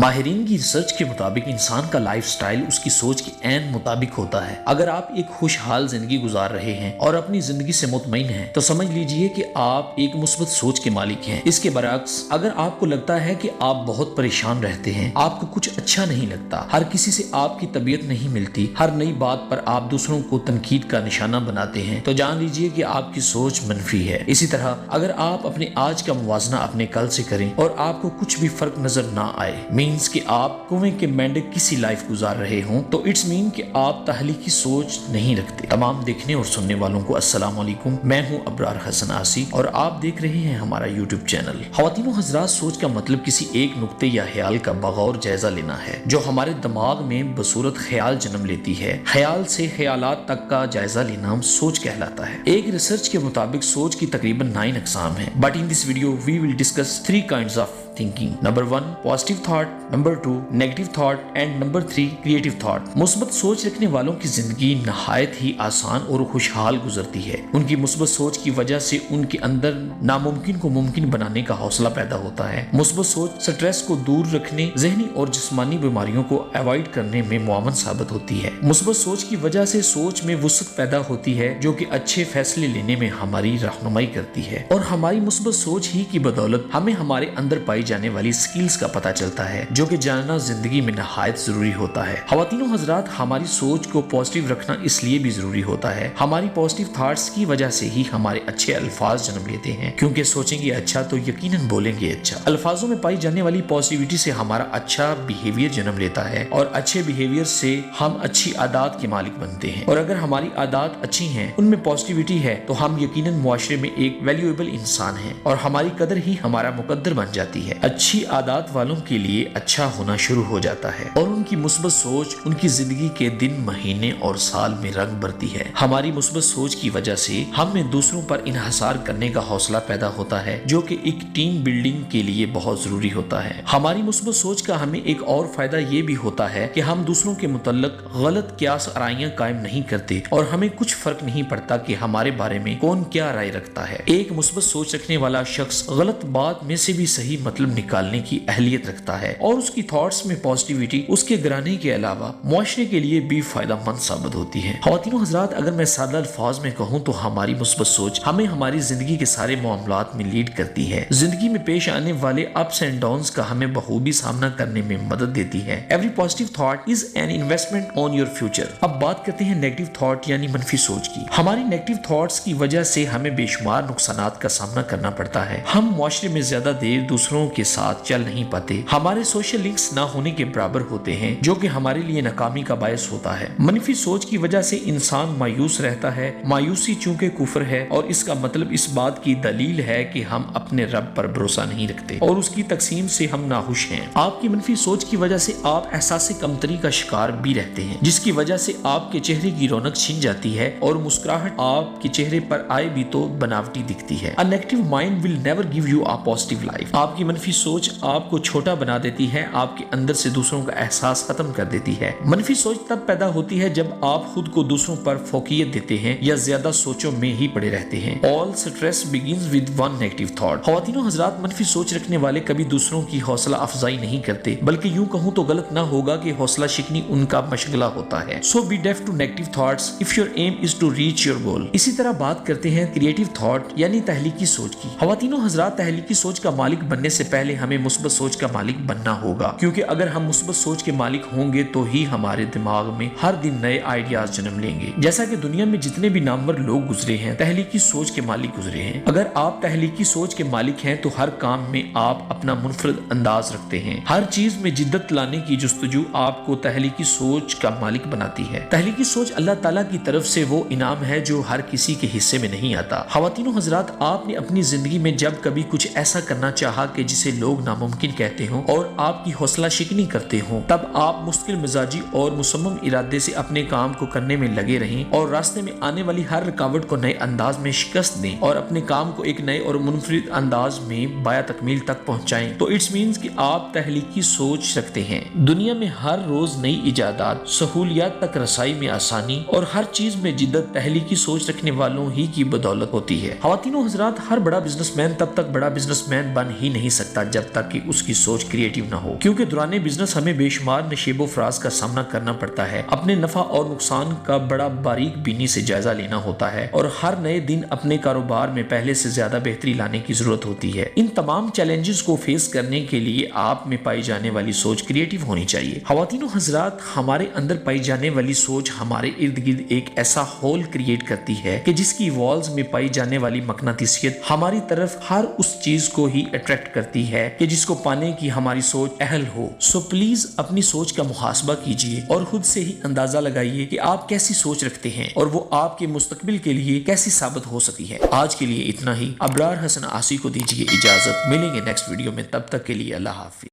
ماہرین کی ریسرچ کے مطابق انسان کا لائف سٹائل اس کی سوچ کے عین مطابق ہوتا ہے۔ اگر آپ ایک خوشحال زندگی گزار رہے ہیں اور اپنی زندگی سے مطمئن ہیں تو سمجھ لیجئے کہ آپ ایک مثبت سوچ کے مالک ہیں۔ اس کے برعکس اگر آپ کو لگتا ہے کہ آپ بہت پریشان رہتے ہیں، آپ کو کچھ اچھا نہیں لگتا، ہر کسی سے آپ کی طبیعت نہیں ملتی، ہر نئی بات پر آپ دوسروں کو تنقید کا نشانہ بناتے ہیں، تو جان لیجئے کہ آپ کی سوچ منفی ہے۔ اسی طرح اگر آپ اپنے آج کا موازنہ اپنے کل سے کریں اور آپ کو کچھ بھی فرق نظر نہ آئے، مینز کہ آپ کنویں کے مینڈک کسی لائف گزار رہے ہوں، تو اٹس مین کہ آپ تخلیقی سوچ نہیں رکھتے۔ تمام دیکھنے اور سننے والوں کو السلام علیکم، میں ہوں ابرار حسن آسی اور آپ دیکھ رہے ہیں ہمارا یوٹیوب چینل۔ خواتین و حضرات، سوچ کا مطلب کسی ایک نقطے یا خیال کا بغور جائزہ لینا ہے جو ہمارے دماغ میں بصورت خیال جنم لیتی ہے۔ خیال سے خیالات تک کا جائزہ لینا سوچ کہلاتا ہے۔ ایک ریسرچ کے مطابق سوچ کی تقریباً 9 اقسام ہیں، but in this video we will discuss 3 kinds of thinking. Number 1 positive thought, number 2 negative thought and number 3 creative thought. مثبت سوچ رکھنے والوں کی زندگی نہایت ہی آسان اور خوشحال گزرتی ہے۔ ان کی مثبت سوچ کی وجہ سے ان کے اندر ناممکن کو ممکن بنانے کا حوصلہ پیدا ہوتا ہے۔ مثبت سوچ سٹریس کو دور رکھنے، ذہنی اور جسمانی بیماریوں کو ایوائڈ کرنے میں معاون ثابت ہوتی ہے۔ مثبت سوچ کی وجہ سے سوچ میں وسعت پیدا ہوتی ہے جو کہ اچھے فیصلے لینے میں ہماری رہنمائی کرتی ہے، اور ہماری مثبت سوچ ہی کی بدولت ہمیں ہمارے اندر پائی جانے والی سکلز کا پتہ چلتا ہے جو کہ جاننا زندگی میں نہایت ضروری ہوتا ہے۔ خواتین و حضرات، ہماری سوچ کو پازیٹیو رکھنا اس لیے بھی ضروری ہوتا ہے، ہماری پازیٹیو تھاٹس کی وجہ سے ہی ہمارے اچھے الفاظ جنم لیتے ہیں، کیونکہ سوچیں گے اچھا تو یقیناً بولیں گے اچھا۔ الفاظوں میں پائی جانے والی پازیٹیوٹی سے ہمارا اچھا بیہیویئر جنم لیتا ہے، اور اچھے بیہیویئر سے ہم اچھی عادات کے مالک بنتے ہیں، اور اگر ہماری عادات اچھی ہیں، ان میں پازیٹیوٹی ہے، تو ہم یقیناً معاشرے میں ایک ویلیویبل انسان ہیں اور ہماری قدر ہی ہمارا مقدر بن جاتی ہے۔ اچھی عادات والوں کے لیے اچھا ہونا شروع ہو جاتا ہے، اور ان کی مثبت سوچ ان کی زندگی کے دن، مہینے اور سال میں رنگ بھرتی ہے۔ ہماری مثبت سوچ کی وجہ سے ہم میں دوسروں پر انحصار کرنے کا حوصلہ پیدا ہوتا ہے جو کہ ایک ٹیم بلڈنگ کے لیے بہت ضروری ہوتا ہے۔ ہماری مثبت سوچ کا ہمیں ایک اور فائدہ یہ بھی ہوتا ہے کہ ہم دوسروں کے متعلق غلط قیاس آرائیاں قائم نہیں کرتے، اور ہمیں کچھ فرق نہیں پڑتا کہ ہمارے بارے میں کون کیا رائے رکھتا ہے۔ ایک مثبت سوچ رکھنے والا شخص غلط بات میں سے بھی صحیح مطلب نکالنے کی اہلیت رکھتا ہے، اور اس کی تھاٹس میں پازیٹیوٹی اس کے گرانے کے علاوہ معاشرے کے لیے بھی فائدہ مند ثابت ہوتی ہے۔ خواتین و حضرات، اگر میں سادہ الفاظ میں کہوں تو ہماری مثبت سوچ ہمیں ہماری زندگی کے سارے معاملات میں لیڈ کرتی ہے۔ زندگی میں پیش آنے والے اپس اینڈ ڈاؤنز کا ہمیں بخوبی سامنا کرنے میں مدد دیتی ہے۔ Every positive thought is an investment on your future. اب بات کرتے ہیں نیگیٹو تھاٹ یعنی منفی سوچ کی۔ ہماری نیگیٹو تھاٹس کی وجہ سے ہمیں بے شمار نقصانات کا سامنا کرنا پڑتا ہے۔ ہم معاشرے میں زیادہ دیر دوسروں کے ساتھ چل نہیں پاتے، ہمارے سوشل لنکس نہ ہونے کے برابر ہوتے ہیں جو کہ ہمارے لیے ناکامی کا باعث ہوتا ہے۔ منفی سوچ کی وجہ سے انسان مایوس رہتا ہے۔ مایوسی چونکہ کفر ہے، اور اس کا مطلب اس بات کی دلیل ہے کہ ہم اپنے رب پر بھروسہ نہیں رکھتے اور اس کی تقسیم سے ہم ناخوش ہیں۔ آپ کی منفی سوچ کی وجہ سے آپ احساس کمتری کا شکار بھی رہتے ہیں، جس کی وجہ سے آپ کے چہرے کی رونق چھن جاتی ہے اور مسکراہٹ آپ کے چہرے پر آئے بھی تو بناوٹی دکھتی ہے۔ A negative mind will never give you a positive life۔ آپ کی منفی سوچ آپ کو چھوٹا بنا دیتی ہے، آپ کے اندر سے دوسروں کا احساس ختم کر دیتی ہے۔ منفی سوچ تب پیدا ہوتی ہے جب آپ خود کو دوسروں پر فوقیت دیتے ہیں یا زیادہ سوچوں میں ہی پڑے رہتے ہیں۔ All stress begins with one negative thought۔ خواتین و حضرات، منفی سوچ رکھنے والے کبھی دوسروں کی حوصلہ افزائی نہیں کرتے، بلکہ یوں کہوں تو غلط نہ ہوگا کہ حوصلہ شکنی ان کا مشغلہ ہوتا ہے۔ So be deaf to negative thoughts if your aim is to reach your goal۔ اسی طرح بات کرتے ہیں کریٹیو تھاٹ یعنی تخلیقی سوچ کی۔ خواتین و حضرات، تخلیقی سوچ کا مالک بننے سے پہلے ہمیں مثبت سوچ کا مالک بننا ہوگا، کیونکہ اگر ہم مثبت سوچ کے مالک ہوں گے تو ہی ہمارے دماغ میں ہر دن نئے آئیڈیاز جنم لیں گے۔ جیسا کہ دنیا میں جتنے بھی نامور لوگ گزرے ہیں، تخلیقی سوچ کے مالک گزرے ہیں۔ اگر آپ تخلیقی سوچ کے مالک ہیں تو ہر کام میں آپ اپنا منفرد انداز رکھتے ہیں۔ ہر چیز میں جدت لانے کی جستجو آپ کو تخلیقی سوچ کا مالک بناتی ہے۔ تخلیقی سوچ اللہ تعالیٰ کی طرف سے وہ انعام ہے جو ہر کسی کے حصے میں نہیں آتا۔ خواتین و حضرات، آپ نے اپنی زندگی میں جب کبھی کچھ ایسا کرنا چاہا کہ جسے لوگ ناممکن کہتے ہوں اور آپ کی حوصلہ شکنی کرتے ہوں، تب آپ مستقل مزاجی اور مصمم ارادے سے اپنے کام کو کرنے میں لگے رہیں اور راستے میں آنے والی ہر رکاوٹ کو نئے انداز میں شکست دیں اور اپنے کام کو ایک نئے اور منفرد انداز میں بایا تکمیل تک پہنچائیں، تو اٹس مینز کہ آپ تخلیقی سوچ رکھتے ہیں۔ دنیا میں ہر روز نئی ایجادات، سہولیات تک رسائی میں آسانی اور ہر چیز میں جدت تخلیقی سوچ رکھنے والوں ہی کی بدولت ہوتی ہے۔ خواتین و حضرات، ہر بڑا بزنس مین تب تک بڑا بزنس مین بن ہی نہیں سکتا سکتا جب تک کہ اس کی سوچ کریٹیو نہ ہو، کیونکہ دوران بزنس ہمیں بے شمار نشیب و فراز کا سامنا کرنا پڑتا ہے، اپنے نفع اور نقصان کا بڑا باریک بینی سے جائزہ لینا ہوتا ہے، اور ہر نئے دن اپنے کاروبار میں پہلے سے زیادہ بہتری لانے کی ضرورت ہوتی ہے۔ ان تمام چیلنجز کو فیس کرنے کے لیے آپ میں پائی جانے والی سوچ کریٹیو ہونی چاہیے۔ خواتین و حضرات، ہمارے اندر پائی جانے والی سوچ ہمارے ارد گرد ایک ایسا ہول کریٹ کرتی ہے کہ جس کی والز میں پائی جانے والی مقناطیسیت ہماری طرف ہر اس چیز کو ہی اٹریکٹ کرتی ہے کہ جس کو پانے کی ہماری سوچ اہل ہو۔ سو پلیز اپنی سوچ کا محاسبہ کیجئے اور خود سے ہی اندازہ لگائیے کہ آپ کیسی سوچ رکھتے ہیں اور وہ آپ کے مستقبل کے لیے کیسی ثابت ہو سکتی ہے۔ آج کے لیے اتنا ہی۔ ابرار حسن آسی کو دیجیے اجازت، ملیں گے نیکسٹ ویڈیو میں، تب تک کے لیے اللہ حافظ۔